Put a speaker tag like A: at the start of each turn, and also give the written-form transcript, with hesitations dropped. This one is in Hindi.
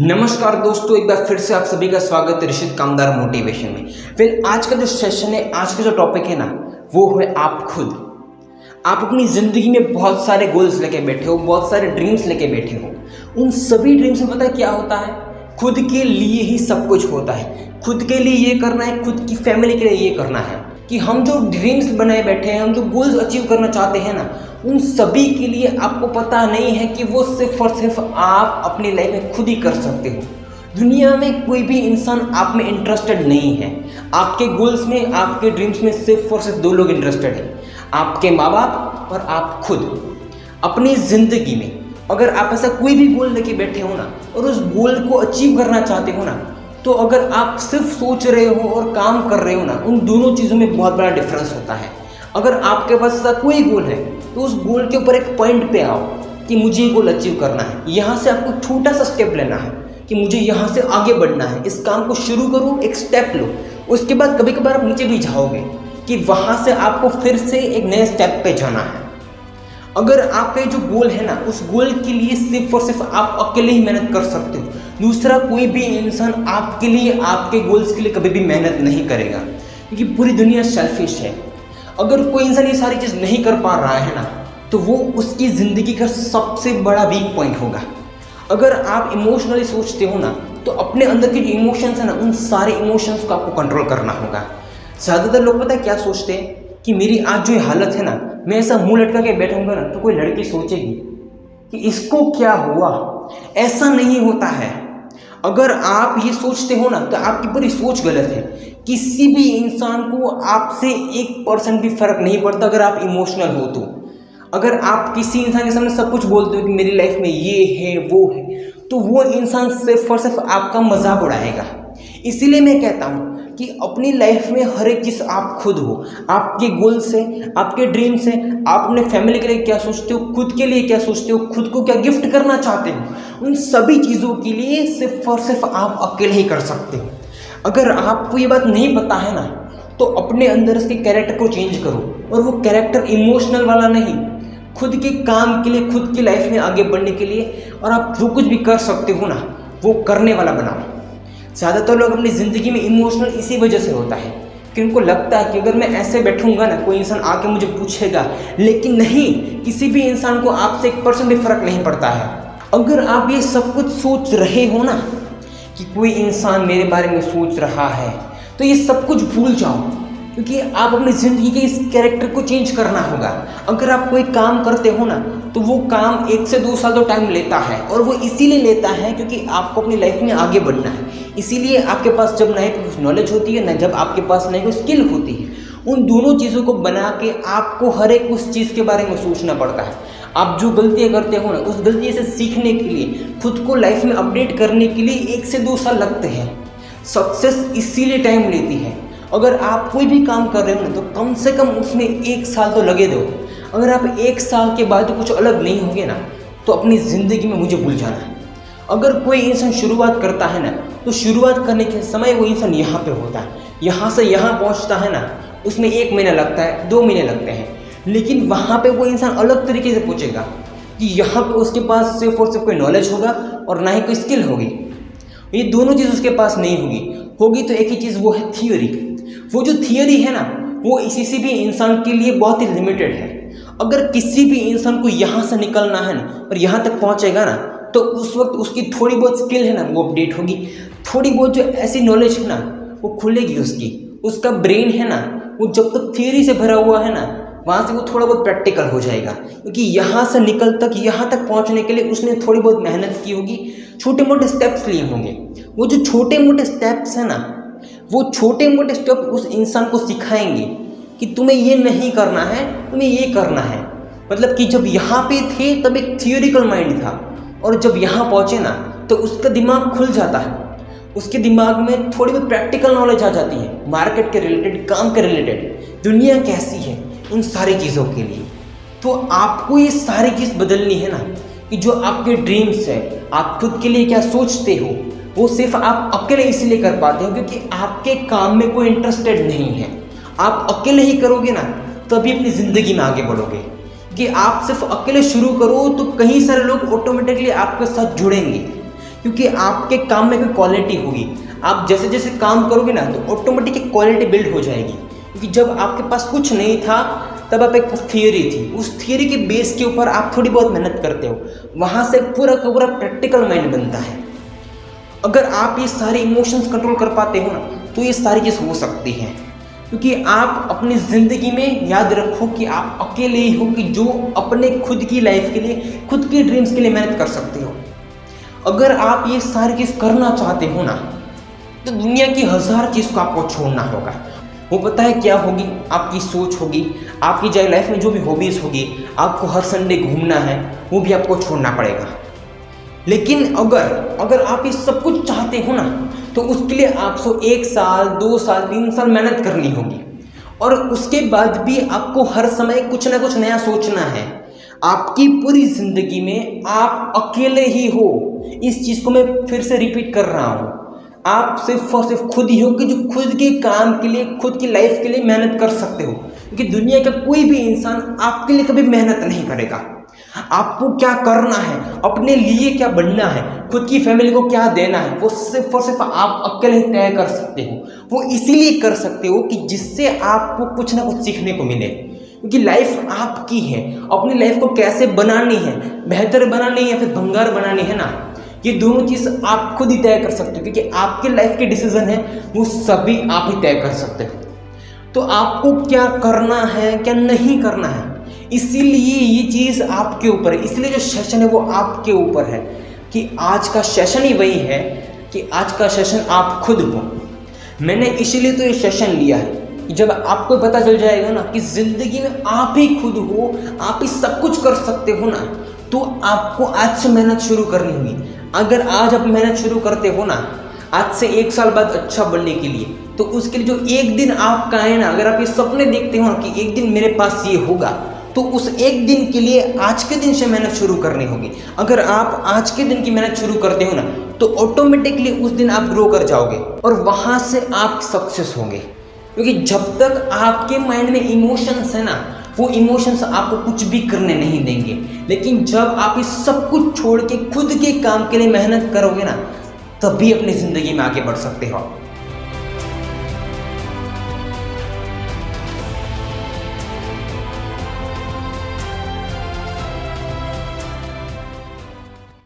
A: नमस्कार दोस्तों, एक बार फिर से आप सभी का स्वागत है ऋषित कामदार मोटिवेशन में। फिर आज का जो सेशन है, आज का जो टॉपिक है ना, वो है आप खुद। आप अपनी ज़िंदगी में बहुत सारे गोल्स लेके बैठे हो, बहुत सारे ड्रीम्स लेके बैठे हो। उन सभी ड्रीम्स में पता है क्या होता है? खुद के लिए ही सब कुछ होता है। खुद के लिए ये करना है, खुद की फैमिली के लिए ये करना है कि हम जो ड्रीम्स बनाए बैठे हैं, हम जो गोल्स अचीव करना चाहते हैं ना, उन सभी के लिए आपको पता नहीं है कि वो सिर्फ और सिर्फ आप अपनी लाइफ में खुद ही कर सकते हो। दुनिया में कोई भी इंसान आप में इंटरेस्टेड नहीं है। आपके गोल्स में, आपके ड्रीम्स में सिर्फ और सिर्फ दो लोग इंटरेस्टेड हैं, आपके माँ बाप और आप खुद। अपनी ज़िंदगी में अगर आप ऐसा कोई भी गोल लेके बैठे हो ना और उस गोल को अचीव करना चाहते हो ना, तो अगर आप सिर्फ सोच रहे हो और काम कर रहे हो ना, उन दोनों चीज़ों में बहुत बड़ा डिफरेंस होता है। अगर आपके पास ऐसा कोई गोल है तो उस गोल के ऊपर एक पॉइंट पे आओ कि मुझे ये गोल अचीव करना है। यहाँ से आपको छोटा सा स्टेप लेना है कि मुझे यहाँ से आगे बढ़ना है। इस काम को शुरू करो, एक स्टेप लो। उसके बाद कभी कभार आप नीचे भी जाओगे कि वहाँ से आपको फिर से एक नए स्टेप पे जाना है। अगर आपका जो गोल है ना, उस गोल के लिए सिर्फ और सिर्फ आप अकेले ही मेहनत कर सकते हो। दूसरा कोई भी इंसान आपके लिए, आपके गोल्स के लिए कभी भी मेहनत नहीं करेगा, क्योंकि पूरी दुनिया सेल्फिश है। अगर कोई इंसान ये सारी चीज़ नहीं कर पा रहा है ना, तो वो उसकी ज़िंदगी का सबसे बड़ा वीक पॉइंट होगा। अगर आप इमोशनली सोचते हो ना, तो अपने अंदर के जो इमोशंस है ना, उन सारे इमोशंस को आपको कंट्रोल करना होगा। ज़्यादातर लोग पता है क्या सोचते हैं कि मेरी आज जो ये हालत है ना, मैं ऐसा मुंह लटका के बैठूंगा ना तो कोई लड़की सोचेगी कि इसको क्या हुआ। ऐसा नहीं होता है। अगर आप ये सोचते हो ना, तो आपकी पूरी सोच गलत है। किसी भी इंसान को आपसे 1% भी फर्क नहीं पड़ता अगर आप इमोशनल हो तो। अगर आप किसी इंसान के सामने सब कुछ बोलते हो कि मेरी लाइफ में ये है वो है, तो वो इंसान सिर्फ और सिर्फ आपका मजाक उड़ाएगा। इसीलिए मैं कहता हूँ कि अपनी लाइफ में हर एक चीज़ आप खुद हो। आपके गोल्स हैं, आपके ड्रीम्स हैं, आप अपने फैमिली के लिए क्या सोचते हो, खुद के लिए क्या सोचते हो, खुद को क्या गिफ्ट करना चाहते हो, उन सभी चीज़ों के लिए सिर्फ और सिर्फ आप अकेले ही कर सकते हो। अगर आपको ये बात नहीं पता है ना, तो अपने अंदर इसके कैरेक्टर को चेंज करो। और वो कैरेक्टर इमोशनल वाला नहीं, खुद के काम के लिए, खुद की लाइफ में आगे बढ़ने के लिए, और आप जो कुछ भी कर सकते हो ना, वो करने वाला बनाओ। ज़्यादातर लोग अपनी ज़िंदगी में इमोशनल इसी वजह से होता है कि उनको लगता है कि अगर मैं ऐसे बैठूंगा ना, कोई इंसान आके मुझे पूछेगा। लेकिन नहीं, किसी भी इंसान को आपसे 1% भी फर्क नहीं पड़ता है। अगर आप ये सब कुछ सोच रहे हो ना कि कोई इंसान मेरे बारे में सोच रहा है, तो ये सब कुछ भूल जाओ, क्योंकि आप अपनी ज़िंदगी के इस कैरेक्टर को चेंज करना होगा। अगर आप कोई काम करते हो ना, तो वो काम 1 से 2 साल तो टाइम लेता है, और वो इसीलिए लेता है क्योंकि आपको अपनी लाइफ में आगे बढ़ना है। इसीलिए आपके पास जब नई कुछ नॉलेज होती है ना, जब आपके पास नई कोई स्किल होती है, उन दोनों चीज़ों को बना के आपको हर एक उस चीज़ के बारे में सोचना पड़ता है। आप जो गलतियाँ करते हो ना, उस गलती से सीखने के लिए, खुद को लाइफ में अपडेट करने के लिए 1 से 2 साल लगते हैं। सक्सेस इसीलिए टाइम लेती है। अगर आप कोई भी काम कर रहे हो ना, तो कम से कम उसमें 1 साल तो लगे दो। अगर आप 1 साल के बाद कुछ अलग नहीं होगे ना, तो अपनी ज़िंदगी में मुझे भूल जाना है। अगर कोई इंसान शुरुआत करता है ना, तो शुरुआत करने के समय वो इंसान यहाँ पे होता है, यहाँ से यहाँ पहुँचता है ना, उसमें 1 महीना लगता है, 2 महीने लगते हैं। लेकिन वहाँ पे वो इंसान अलग तरीके से पूछेगा कि यहाँ पे उसके पास सिर्फ और सिर्फ कोई नॉलेज होगा और ना ही कोई स्किल होगी। ये दोनों चीज़ उसके पास नहीं होगी तो एक ही चीज़, वो है थियोरी। वो जो थियोरी है ना, वो किसी भी इंसान के लिए बहुत ही लिमिटेड है। अगर किसी भी इंसान को यहाँ से निकलना है ना और यहाँ तक पहुँचेगा ना, तो उस वक्त उसकी थोड़ी बहुत स्किल है ना, वो अपडेट होगी। थोड़ी बहुत जो ऐसी नॉलेज है ना, वो खुलेगी उसका ब्रेन है ना, वो जब तक थियोरी से भरा हुआ है ना, वहाँ से वो थोड़ा बहुत प्रैक्टिकल हो जाएगा। क्योंकि यहाँ से यहाँ तक पहुँचने के लिए उसने थोड़ी बहुत मेहनत की होगी, छोटे मोटे स्टेप्स लिए होंगे। वो जो छोटे मोटे स्टेप्स हैं ना, वो छोटे मोटे स्टेप उस इंसान को सिखाएंगे कि तुम्हें ये नहीं करना है, तुम्हें ये करना है। मतलब कि जब यहाँ पे थे तब एक थियोरिकल माइंड था, और जब यहाँ पहुँचे ना, तो उसका दिमाग खुल जाता है। उसके दिमाग में थोड़ी बहुत प्रैक्टिकल नॉलेज आ जाती है, मार्केट के रिलेटेड, काम के रिलेटेड, दुनिया कैसी है, उन सारी चीज़ों के लिए। तो आपको ये सारी चीज़ बदलनी है ना, कि जो आपके ड्रीम्स है, आप खुद के लिए क्या सोचते हो, वो सिर्फ आप अकेले इसलिए कर पाते हो क्योंकि आपके काम में कोई इंटरेस्टेड नहीं है। आप अकेले ही करोगे ना, तभी अपनी ज़िंदगी में आगे बढ़ोगे। कि आप सिर्फ अकेले शुरू करो तो कई सारे लोग ऑटोमेटिकली आपके साथ जुड़ेंगे। क्योंकि आपके काम में कोई क्वालिटी होगी। आप जैसे जैसे काम करोगे ना तो ऑटोमेटिक एक क्वालिटी बिल्ड हो जाएगी। क्योंकि जब आपके पास कुछ नहीं था तब आप एक थियरी थी, उस थियरी के बेस के ऊपर आप थोड़ी बहुत मेहनत करते हो, वहाँ से पूरा का पूरा प्रैक्टिकल माइंड बनता है। अगर आप ये सारे इमोशंस कंट्रोल कर पाते हो ना तो ये सारी चीज़ हो सकती है। क्योंकि आप अपनी ज़िंदगी में याद रखो कि आप अकेले ही हो कि जो अपने खुद की लाइफ के लिए, खुद के ड्रीम्स के लिए मेहनत कर सकते हो। अगर आप ये सारी चीज़ करना चाहते हो ना तो दुनिया की 1000 चीज़ को आपको छोड़ना होगा। वो पता है क्या होगी? आपकी सोच होगी, आपकी चाहे लाइफ में जो भी हॉबीज़ होगी, आपको हर संडे घूमना है, वो भी आपको छोड़ना पड़ेगा। लेकिन अगर आप ये सब कुछ चाहते हो ना तो उसके लिए आपको 1 साल, 2 साल, 3 साल मेहनत करनी होगी। और उसके बाद भी आपको हर समय कुछ ना कुछ नया सोचना है। आपकी पूरी ज़िंदगी में आप अकेले ही हो। इस चीज़ को मैं फिर से रिपीट कर रहा हूँ। आप सिर्फ और सिर्फ खुद ही हो कि जो खुद के काम के लिए, खुद की लाइफ के लिए मेहनत कर सकते हो। क्योंकि दुनिया का कोई भी इंसान आपके लिए कभी मेहनत नहीं करेगा। आपको क्या करना है, अपने लिए क्या बनना है, खुद की फैमिली को क्या देना है, वो सिर्फ और सिर्फ आप अकेले तय कर सकते हो। वो इसीलिए कर सकते हो कि जिससे आपको कुछ ना कुछ सीखने को मिले। क्योंकि लाइफ आपकी है। अपनी लाइफ को कैसे बनानी है, बेहतर बनानी है या फिर भंगार बनानी है ना, ये दोनों चीज़ आप खुद ही तय कर सकते हो। क्योंकि आपके लाइफ के डिसीजन है वो सभी आप ही तय कर सकते हो। तो आपको क्या करना है, क्या नहीं करना है, इसीलिए ये चीज़ आपके ऊपर है। इसलिए जो सेशन है वो आपके ऊपर है कि आज का सेशन ही वही है कि आज का सेशन आप खुद हो। मैंने इसीलिए तो ये सेशन लिया है कि जब आपको पता चल जाएगा ना कि ज़िंदगी में आप ही खुद हो, आप ही सब कुछ कर सकते हो ना, तो आपको आज से मेहनत शुरू करनी होगी। अगर आज आप मेहनत शुरू करते हो ना, आज से 1 साल बाद अच्छा बनने के लिए, तो उसके लिए जो एक दिन आपका है ना, अगर आप ये सपने देखते हो ना कि एक दिन मेरे पास ये होगा, तो उस एक दिन के लिए आज के दिन से मेहनत शुरू करनी होगी। अगर आप आज के दिन की मेहनत शुरू करते हो ना तो ऑटोमेटिकली उस दिन आप ग्रो कर जाओगे और वहाँ से आप सक्सेस होंगे। क्योंकि जब तक आपके माइंड में इमोशंस है ना, वो इमोशंस आपको कुछ भी करने नहीं देंगे। लेकिन जब आप इस सब कुछ छोड़ के खुद के काम के लिए मेहनत करोगे ना, तभी अपनी ज़िंदगी में आगे बढ़ सकते हो।